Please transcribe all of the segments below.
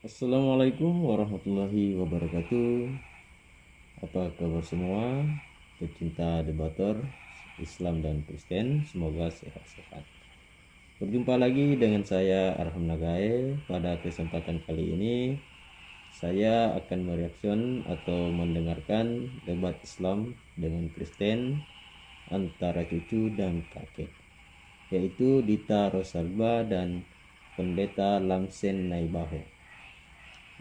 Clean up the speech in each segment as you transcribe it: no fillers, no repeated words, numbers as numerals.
Assalamualaikum warahmatullahi wabarakatuh. Apa kabar semua pecinta debater Islam dan Kristen? Semoga sehat-sehat. Berjumpa lagi dengan saya Arham Nagae. Pada kesempatan kali ini saya akan mereaction atau mendengarkan debat Islam dengan Kristen antara cucu dan kakek, yaitu Dita Rosalba dan Pendeta Lamsen Naibaho.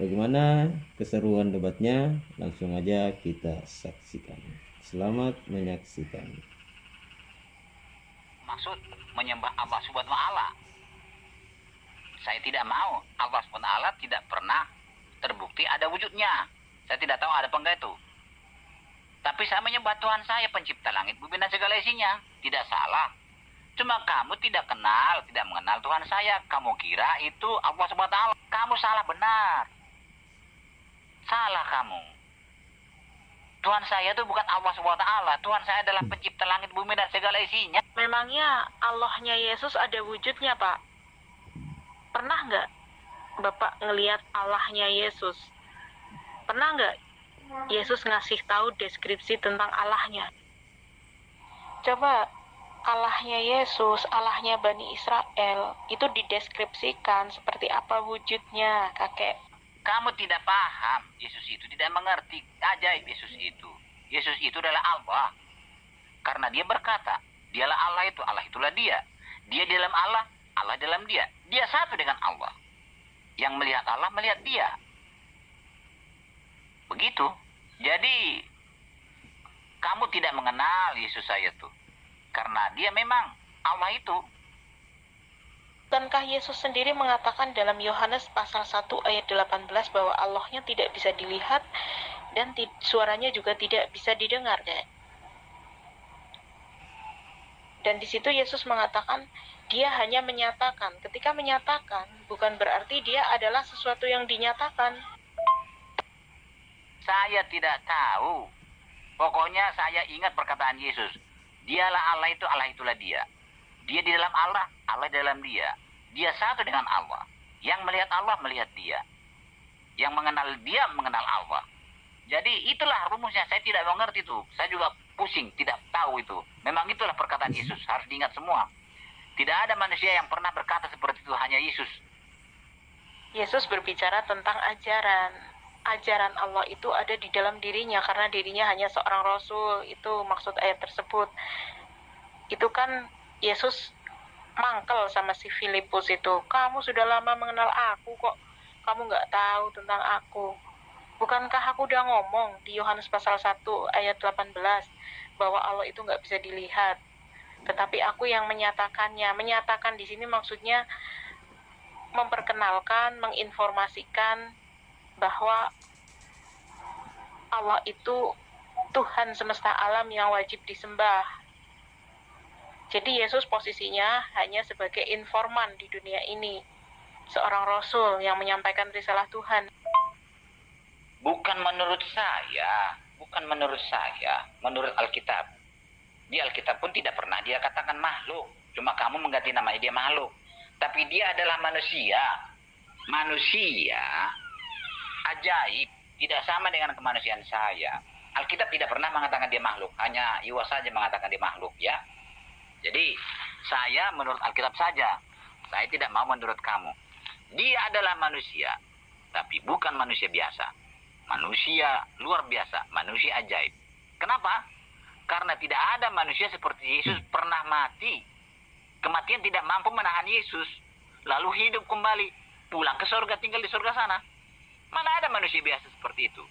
Bagaimana keseruan debatnya? Langsung aja kita saksikan. Selamat menyaksikan. Maksud menyembah Allah Subhanahu wa taala. Saya tidak mau. Allah Subhanahu wa taala tidak pernah terbukti ada wujudnya. Saya tidak tahu ada apa enggak itu. Tapi saya menyembah Tuhan saya, pencipta langit bumi dan segala isinya. Tidak salah. Cuma kamu tidak kenal, tidak mengenal Tuhan saya. Kamu kira itu Allah Subhanahu wa taala. Kamu salah benar. Salah kamu. Tuhan saya itu bukan Allah Subhanahu wa taala. Tuhan saya adalah pencipta langit bumi dan segala isinya. Memangnya Allahnya Yesus ada wujudnya, Pak? Pernah nggak Bapak ngelihat Allahnya Yesus? Pernah nggak Yesus ngasih tahu deskripsi tentang Allahnya? Coba Allahnya Yesus, Allahnya Bani Israel, itu dideskripsikan seperti apa wujudnya, kakek. Kamu tidak paham. Yesus itu tidak mengerti ajaib Yesus itu. Yesus itu adalah Allah. Karena dia berkata, dialah Allah itu, Allah itulah dia. Dia di dalam Allah, Allah dalam dia. Dia satu dengan Allah. Yang melihat Allah, melihat dia. Begitu. Jadi, kamu tidak mengenal Yesus saya tuh. Karena dia memang Allah itu. Bukankah Yesus sendiri mengatakan dalam Yohanes pasal 1 ayat 18 bahwa Allahnya tidak bisa dilihat dan suaranya juga tidak bisa didengar, kan? Dan di situ Yesus mengatakan dia hanya menyatakan. Ketika menyatakan bukan berarti dia adalah sesuatu yang dinyatakan. Saya tidak tahu. Pokoknya saya ingat perkataan Yesus. Dialah Allah itu, Allah itulah dia. Dia di dalam Allah, Allah di dalam dia. Dia satu dengan Allah. Yang melihat Allah, melihat dia. Yang mengenal dia, mengenal Allah. Jadi itulah rumusnya. Saya tidak mengerti itu. Saya juga pusing, tidak tahu itu. Memang itulah perkataan Yesus. Harus diingat semua. Tidak ada manusia yang pernah berkata seperti itu, hanya Yesus. Yesus berbicara tentang ajaran. Ajaran Allah itu ada di dalam dirinya karena dirinya hanya seorang rasul. Itu maksud ayat tersebut. Itu kan Yesus mangkel sama si Filipus itu. Kamu sudah lama mengenal aku kok. Kamu nggak tahu tentang aku. Bukankah aku udah ngomong di Yohanes pasal 1 ayat 18 bahwa Allah itu nggak bisa dilihat. Tetapi aku yang menyatakannya. Menyatakan di sini maksudnya memperkenalkan, menginformasikan bahwa Allah itu Tuhan semesta alam yang wajib disembah. Jadi Yesus posisinya hanya sebagai informan di dunia ini. Seorang rasul yang menyampaikan risalah Tuhan. Bukan menurut saya. Bukan menurut saya. Menurut Alkitab. Di Alkitab pun tidak pernah dia katakan makhluk. Cuma kamu mengganti namanya dia makhluk. Tapi dia adalah manusia. Manusia ajaib. Tidak sama dengan kemanusiaan saya. Alkitab tidak pernah mengatakan dia makhluk. Hanya Yuwas saja mengatakan dia makhluk, ya. Jadi saya menurut Alkitab saja. Saya tidak mau menurut kamu. Dia adalah manusia. Tapi bukan manusia biasa. Manusia luar biasa. Manusia ajaib. Kenapa? Karena tidak ada manusia seperti Yesus pernah mati. Kematian tidak mampu menahan Yesus. Lalu hidup kembali. Pulang ke surga, tinggal di surga sana. Mana ada manusia biasa seperti itu?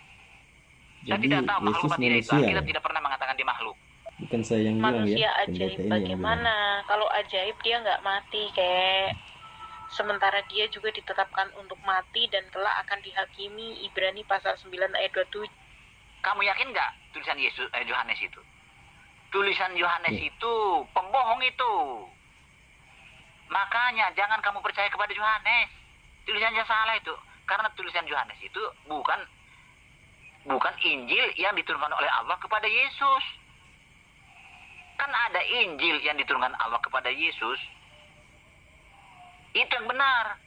Saya Jadi tidak tahu makhluk Yesus atau tidak itu. manusia Alkitab ya? tidak pernah mengatakan dia makhluk. Bukan saya yang bilang ya, Manusia pendeta ajaib ini yang bilang. bagaimana? Kalau ajaib dia nggak mati, kayak. Sementara dia juga ditetapkan untuk mati dan kelak akan dihakimi. Ibrani pasal 9 ayat 27. Kamu yakin nggak tulisan Yohanes itu? Tulisan Yohanes Ya. itu pembohong itu. Makanya jangan kamu percaya kepada Yohanes. Tulisannya salah itu. Karena tulisan Yohanes itu bukan Injil yang diturunkan oleh Allah kepada Yesus. Kan ada Injil yang diturunkan Allah kepada Yesus. Itu yang benar.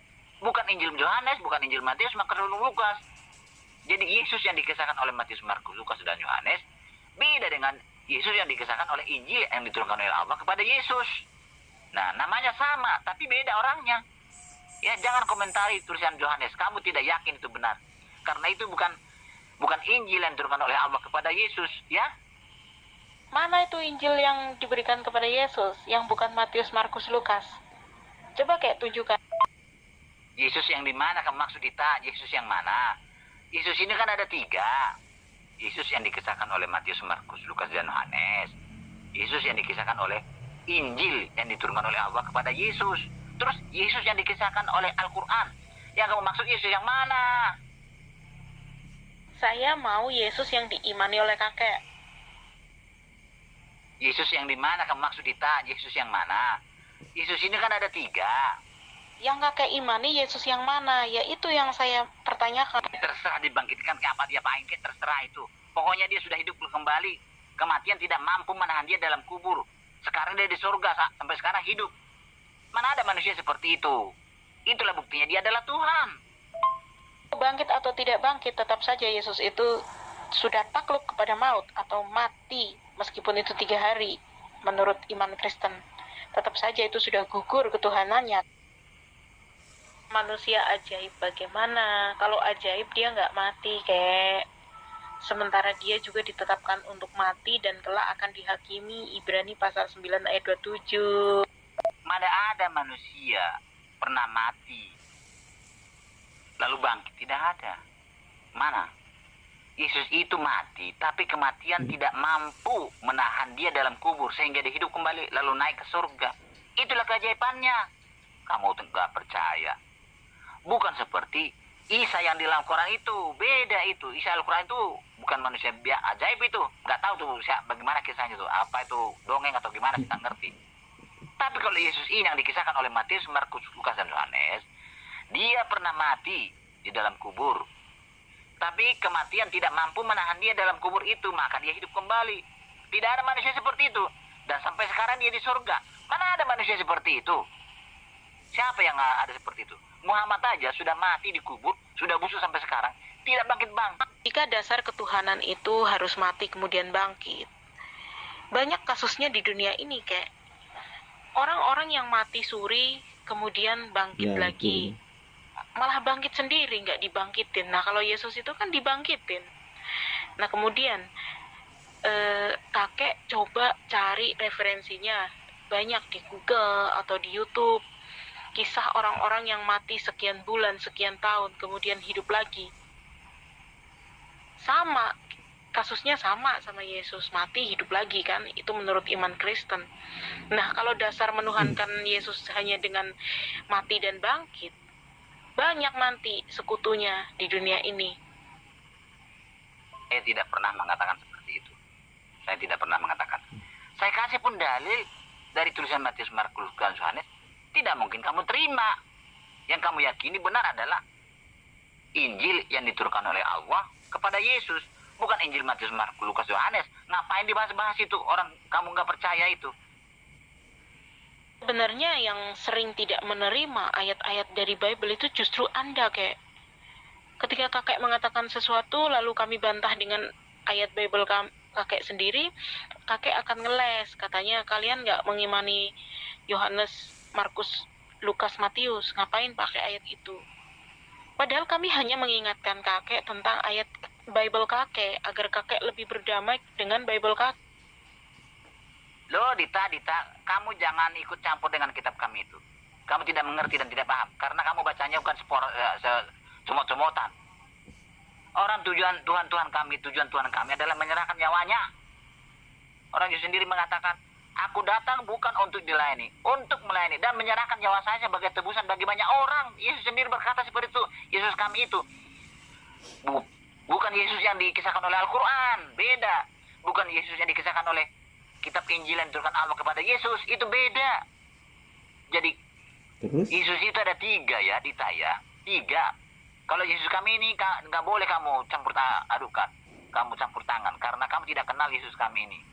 Bukan Injil Yohanes, bukan Injil Matius, Markus, Lukas. Jadi Yesus yang dikisahkan oleh Matius, Markus, Lukas, dan Yohanes beda dengan Yesus yang dikisahkan oleh Injil yang diturunkan oleh Allah kepada Yesus. Nah, namanya sama, tapi beda orangnya. Ya, jangan komentari tulisan Yohanes. Kamu tidak yakin itu benar. Karena itu bukan Injil yang diturunkan oleh Allah kepada Yesus, ya. Mana itu Injil yang diberikan kepada Yesus, yang bukan Matius, Markus, Lukas? Coba kayak tunjukkan. Yesus yang di mana kamu maksud Dita? Yesus yang mana? Yesus ini kan ada 3. Yesus yang dikisahkan oleh Matius, Markus, Lukas, dan Yohanes. Yesus yang dikisahkan oleh Injil yang diturunkan oleh Allah kepada Yesus. Terus Yesus yang dikisahkan oleh Al-Quran. Yang kamu maksud Yesus yang mana? Saya mau Yesus yang diimani oleh kakek. Yesus yang di mana kamu maksud Dita? Yesus yang mana? Yesus ini kan ada 3. Yang kakek imani Yesus yang mana? Ya itu yang saya pertanyakan. Terserah dibangkitkan ke apa dia paling terserah itu. Pokoknya dia sudah hidup kembali. Kematian tidak mampu menahan dia dalam kubur. Sekarang dia di surga, sampai sekarang hidup. Mana ada manusia seperti itu? Itulah buktinya dia adalah Tuhan. Bangkit atau tidak bangkit, tetap saja Yesus itu sudah takluk kepada maut atau mati. Meskipun itu 3 hari, menurut iman Kristen. Tetap saja itu sudah gugur ketuhanannya. Manusia ajaib bagaimana? Kalau ajaib dia nggak mati, kayak sementara dia juga ditetapkan untuk mati dan kelak akan dihakimi. Ibrani pasal 9 ayat 27. Mana ada manusia pernah mati lalu bangkit? Tidak ada. Mana? Yesus itu mati, tapi kematian tidak mampu menahan dia dalam kubur sehingga dia hidup kembali lalu naik ke surga. Itulah keajaibannya. Kamu tidak percaya. Bukan seperti Isa yang di dalam Quran itu. Beda itu. Isa Al-Quran itu bukan manusia ajaib itu. Nggak tahu tuh bagaimana kisahnya tuh. Apa itu dongeng atau gimana, saya nggak ngerti. Tapi kalau Yesus ini yang dikisahkan oleh Matius, Markus, Lukas, dan Yohanes, dia pernah mati di dalam kubur. Tapi kematian tidak mampu menahan dia dalam kubur itu, maka dia hidup kembali. Tidak ada manusia seperti itu. Dan sampai sekarang dia di surga. Mana ada manusia seperti itu? Siapa yang ada seperti itu? Muhammad aja sudah mati di kubur, sudah busuk sampai sekarang, tidak bangkit-bangkit. Jika dasar ketuhanan itu harus mati kemudian bangkit, banyak kasusnya di dunia ini, kayak orang-orang yang mati suri kemudian bangkit Ya, lagi. betul. Malah bangkit sendiri, nggak dibangkitin. Nah, kalau Yesus itu kan dibangkitin. Nah, kemudian kakek coba cari referensinya banyak di Google atau di YouTube. Kisah orang-orang yang mati sekian bulan, sekian tahun, kemudian hidup lagi. Sama, kasusnya sama Yesus, mati hidup lagi kan, itu menurut iman Kristen. Nah, kalau dasar menuhankan Yesus hanya dengan mati dan bangkit, banyak nanti sekutunya di dunia ini. Saya tidak pernah mengatakan seperti itu. Saya tidak pernah mengatakan. Saya kasih pun dalil dari tulisan Matius, Markus, dan Yohanes. Tidak mungkin kamu terima. Yang kamu yakini benar adalah Injil yang diturunkan oleh Allah kepada Yesus. Bukan Injil Matius, Markus, Lukas, Yohanes. Ngapain dibahas-bahas itu? Orang kamu nggak percaya itu. Sebenarnya yang sering tidak menerima ayat-ayat dari Bible itu justru Anda, kayak. Ketika kakek mengatakan sesuatu, lalu kami bantah dengan ayat Bible kakek sendiri, kakek akan ngeles. Katanya, kalian nggak mengimani Yohanes, Markus, Lukas, Matius, ngapain pakai ayat itu? Padahal kami hanya mengingatkan kakek tentang ayat Bible kakek, agar kakek lebih berdamai dengan Bible kakek. Loh, Dita, kamu jangan ikut campur dengan kitab kami itu. Kamu tidak mengerti dan tidak paham. Karena kamu bacanya bukan comot-comotan. Orang tujuan Tuhan kami adalah menyerahkan nyawanya. Orang Yesus sendiri mengatakan, aku datang bukan untuk dilayani, untuk melayani dan menyerahkan nyawa saya sebagai tebusan bagi banyak orang. Yesus sendiri berkata seperti itu. Yesus kami itu bukan Yesus yang dikisahkan oleh Al-Quran, beda. Bukan Yesus yang dikisahkan oleh kitab Injil yang diturunkan Allah kepada Yesus, itu beda. Jadi Terus? Yesus itu ada 3 ya, Dita ya, 3. Kalau Yesus kami ini nggak boleh kamu campur adukan, kamu campur tangan, karena kamu tidak kenal Yesus kami ini.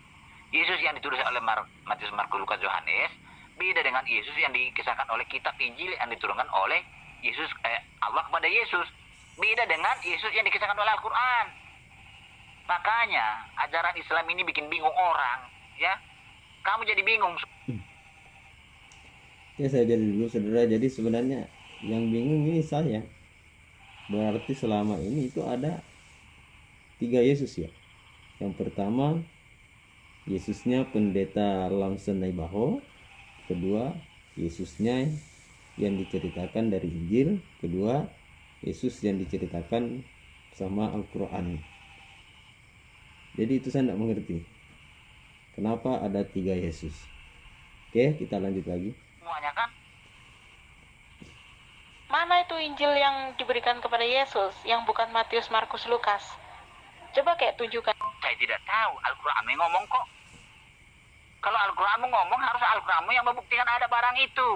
Yesus yang ditulis oleh Matius, Markus, Lukas, Yohanes beda dengan Yesus yang dikisahkan oleh kitab Injil yang diturunkan oleh Allah kepada Yesus. Beda dengan Yesus yang dikisahkan oleh Al-Quran. Makanya ajaran Islam ini bikin bingung orang, ya. Kamu jadi bingung. Ya, saya jadi dulu saudara. Jadi sebenarnya yang bingung ini saya. Berarti selama ini itu ada 3 Yesus ya. Yang pertama Yesusnya pendeta Lamsen Naibaho. Kedua Yesusnya yang diceritakan dari Injil. Kedua Yesus yang diceritakan sama Al-Quran. Jadi itu saya tidak mengerti kenapa ada 3 Yesus. Oke, kita lanjut lagi. Semuanya kan? Mana itu Injil yang diberikan kepada Yesus, yang bukan Matius, Markus, Lukas? Coba kayak tunjukkan. Saya tidak tahu. Al-Quran yang ngomong kok. Kalau Al-Quranmu ngomong, harus Al-Quranmu yang membuktikan ada barang itu.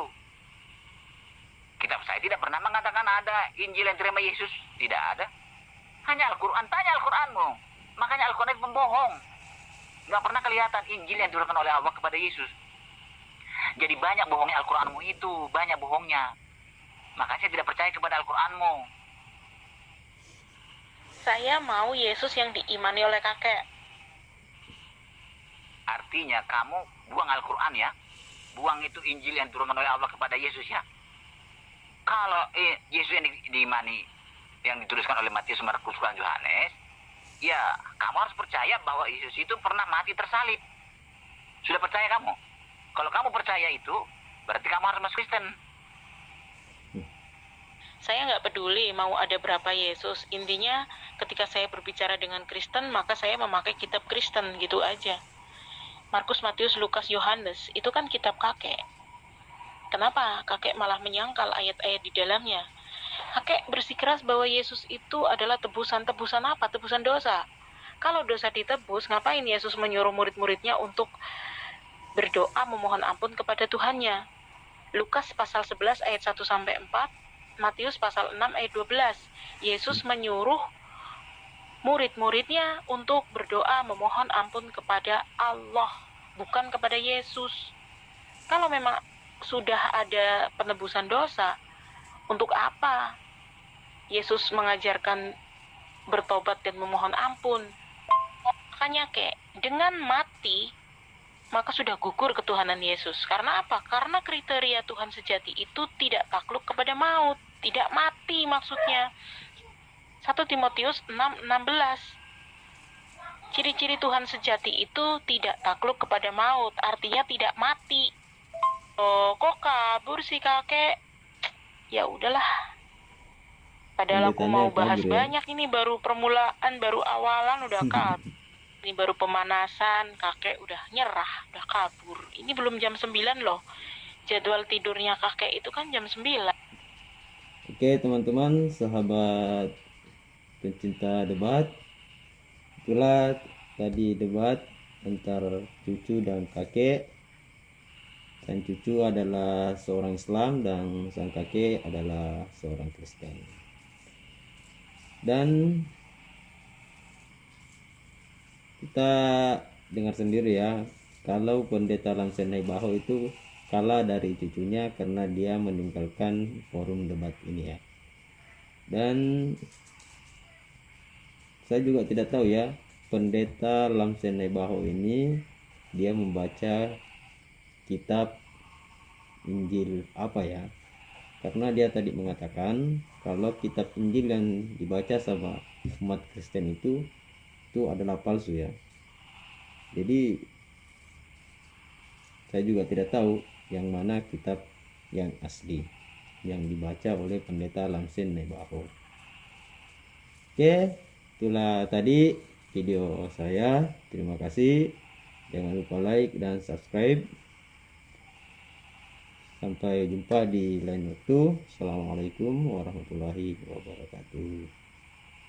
Kitab saya tidak pernah mengatakan ada Injil yang terima Yesus. Tidak ada. Hanya Al-Quran. Tanya Al-Quranmu. Makanya Al-Quran itu pembohong. Nggak pernah kelihatan Injil yang diturunkan oleh Allah kepada Yesus. Jadi banyak bohongnya Al-Quranmu itu. Banyak bohongnya. Makanya saya tidak percaya kepada Al-Quranmu. Saya mau Yesus yang diimani oleh kakek. Artinya kamu buang Al-Quran ya. Buang itu Injil yang diturunkan oleh Allah kepada Yesus ya. Kalau Yesus yang diimani, yang dituliskan oleh Matius, Markus, dan Yohanes, ya kamu harus percaya bahwa Yesus itu pernah mati tersalib. Sudah percaya kamu? Kalau kamu percaya itu, berarti kamu harus masuk Kristen. Saya nggak peduli mau ada berapa Yesus. Intinya ketika saya berbicara dengan Kristen, maka saya memakai kitab Kristen, gitu aja. Markus, Matius, Lukas, Yohanes, itu kan kitab kakek. Kenapa kakek malah menyangkal ayat-ayat di dalamnya? Kakek bersikeras bahwa Yesus itu adalah tebusan. Tebusan apa? Tebusan dosa. Kalau dosa ditebus, ngapain Yesus menyuruh murid-muridnya untuk berdoa memohon ampun kepada Tuhannya? Lukas pasal 11 ayat 1-4, Matius pasal 6 ayat 12. Yesus menyuruh murid-muridnya untuk berdoa memohon ampun kepada Allah, bukan kepada Yesus. Kalau memang sudah ada penebusan dosa, untuk apa Yesus mengajarkan bertobat dan memohon ampun? Makanya dengan mati maka sudah gugur ketuhanan Yesus. Karena apa? Karena kriteria Tuhan sejati itu tidak takluk kepada maut, tidak mati maksudnya. 1 Timotius 6:16. Ciri-ciri Tuhan sejati itu tidak takluk kepada maut, artinya tidak mati. Oh, kok kabur sih kakek? Ya udahlah. Padahal aku mau bahas banyak ini, baru permulaan, baru awalan udah kabur. Ini baru pemanasan, kakek udah nyerah, udah kabur. Ini belum jam 9 loh. Jadwal tidurnya kakek itu kan jam 9. Oke teman-teman, sahabat pencinta debat, itulah tadi debat antara cucu dan kakek. Sang cucu adalah seorang Islam dan sang kakek adalah seorang Kristen. Dan kita dengar sendiri ya, kalau pendeta Lamsen Naibaho itu kalah dari cucunya karena dia meninggalkan forum debat ini ya. Dan saya juga tidak tahu ya, pendeta Lamsen Naibaho ini dia membaca kitab Injil apa ya, karena dia tadi mengatakan kalau kitab Injil yang dibaca sama umat Kristen itu adalah palsu ya. Jadi saya juga tidak tahu yang mana kitab yang asli yang dibaca oleh pendeta Lamsen Naibaho. Oke, itulah tadi video saya. Terima kasih. Jangan lupa like dan subscribe. Sampai jumpa di lain waktu. Assalamualaikum warahmatullahi wabarakatuh.